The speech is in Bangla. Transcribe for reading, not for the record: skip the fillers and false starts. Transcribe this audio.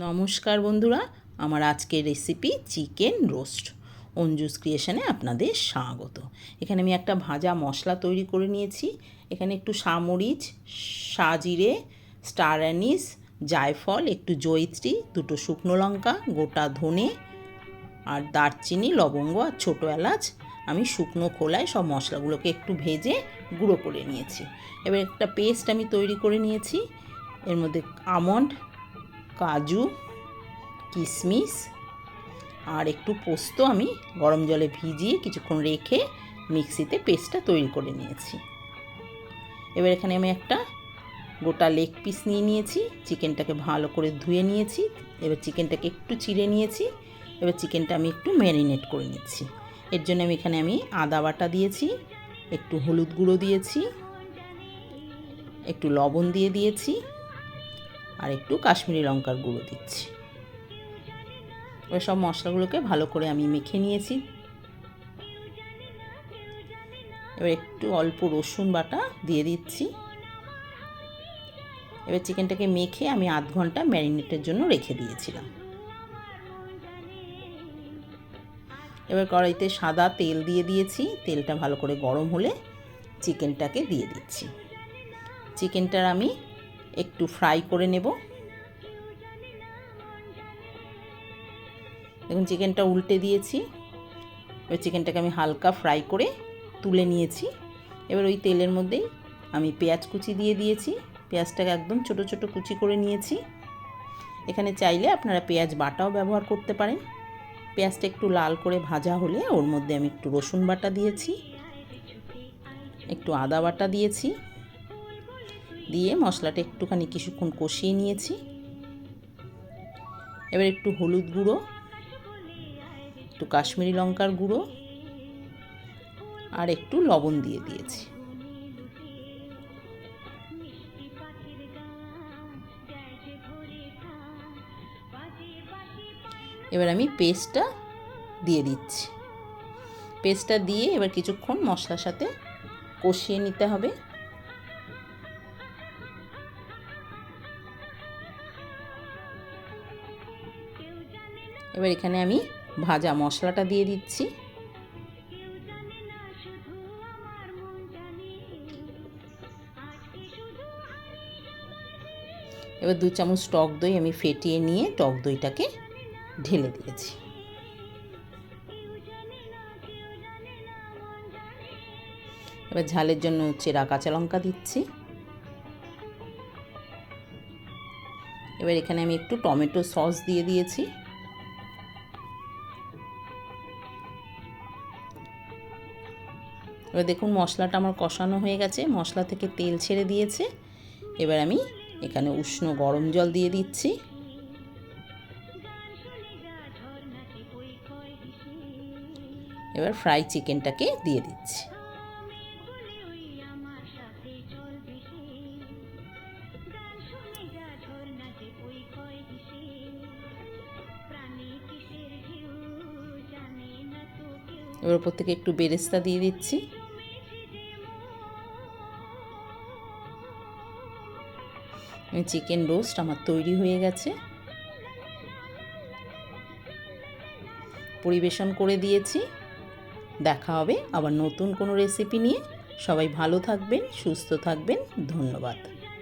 নমস্কার বন্ধুরা, আমার আজকের রেসিপি চিকেন রোস্ট। অঞ্জুস ক্রিয়েশনে আপনাদের স্বাগত। এখানে আমি একটা ভাজা মশলা তৈরি করে নিয়েছি। এখানে একটু সামরিচ, সাজিরে, স্টার অ্যানিস, জায়ফল, একটু জয়িত্রী, দুটো শুকনো লঙ্কা, গোটা ধনে আর দারচিনি, লবঙ্গ আর ছোটো এলাচ আমি শুকনো খোলায় সব মশলাগুলোকে একটু ভেজে গুঁড়ো করে নিয়েছি। এবার একটা পেস্ট আমি তৈরি করে নিয়েছি। এর মধ্যে আমন্ড, কাজু, কিশমিশ আর একটু পোস্ত আমি গরম জলে ভিজিয়ে কিছুক্ষণ রেখে মিক্সিতে পেস্টটা তৈরি করে নিয়েছি। এবার এখানে আমি একটা গোটা লেগ পিস নিয়ে নিয়েছি। চিকেনটাকে ভালো করে ধুয়ে নিয়েছি। এবার চিকেনটাকে একটু চিড়ে নিয়েছি। এবার চিকেনটা আমি একটু ম্যারিনেট করে নিচ্ছি। এর জন্য এখানে আমি আদা বাটা দিয়েছি, একটু হলুদ গুঁড়ো দিয়েছি, একটু লবণ দিয়ে দিয়েছি আর একটু কাশ্মীরি লঙ্কার গুঁড়ো দিচ্ছি। এবার সব মশলাগুলোকে ভালো করে আমি মেখে নিয়েছি। এবার একটু অল্প রসুন বাটা দিয়ে দিচ্ছি। এবার চিকেনটাকে মেখে আমি আধ ঘন্টা ম্যারিনেটের জন্য রেখে দিয়েছিলাম। এবার কড়াইতে সাদা তেল দিয়ে দিয়েছি। তেলটা ভালো করে গরম হলে চিকেনটাকে দিয়ে দিচ্ছি। চিকেনটার আমি একটু ফ্রাই করে নেব। দেখুন চিকেনটা উল্টে দিয়েছি। এবার চিকেনটাকে আমি হালকা ফ্রাই করে তুলে নিয়েছি। এবার ওই তেলের মধ্যেই আমি পেঁয়াজ কুচি দিয়ে দিয়েছি। পেঁয়াজটাকে একদম ছোট ছোট কুচি করে নিয়েছি। এখানে চাইলে আপনারা পেঁয়াজ বাটাও ব্যবহার করতে পারেন। পেঁয়াজটা একটু লাল করে ভাজা হলে ওর মধ্যে আমি একটু রসুন বাটা দিয়েছি, একটু আদা বাটা দিয়েছি, দিয়ে মশলাটা একটুখানি কিছুক্ষণ কষিয়ে নিয়েছি। এবার একটু হলুদ গুঁড়ো, একটু কাশ্মীরি লঙ্কার গুঁড়ো আর একটু লবণ দিয়ে দিয়েছি। এবার আমি পেস্টটা দিয়ে দিচ্ছি। পেস্টটা দিয়ে এবার কিছুক্ষণ মশলার সাথে কষিয়ে নিতে হবে। এবার এখানে আমি ভাজা মশলাটা দিয়ে দিচ্ছি। এবার 2 চামচ টক দই আমি ফেটিয়ে নিয়ে টক দইটাকে ঢেলে দিয়েছি। এবার ঝালের জন্য চেরা কাঁচা লঙ্কা দিচ্ছি। এবার এখানে আমি একটু টমেটো সস দিয়ে দিয়েছি। এবার দেখুন মশলাটা আমার কষানো হয়ে গেছে, মশলা থেকে তেল ছেড়ে দিয়েছে। এবার আমি এখানে উষ্ণ গরম জল দিয়ে দিচ্ছি। এবার ফ্রাই চিকেনটাকে দিয়ে দিচ্ছি। এবার উপর থেকে একটু বেরেস্তা দিয়ে দিচ্ছি। চিকেন রোস্ট আমার তৈরি হয়ে গেছে। পরিবেশন করে দিয়েছি। দেখা হবে আবার নতুন কোনো রেসিপি নিয়ে। সবাই ভালো থাকবেন, সুস্থ থাকবেন। ধন্যবাদ।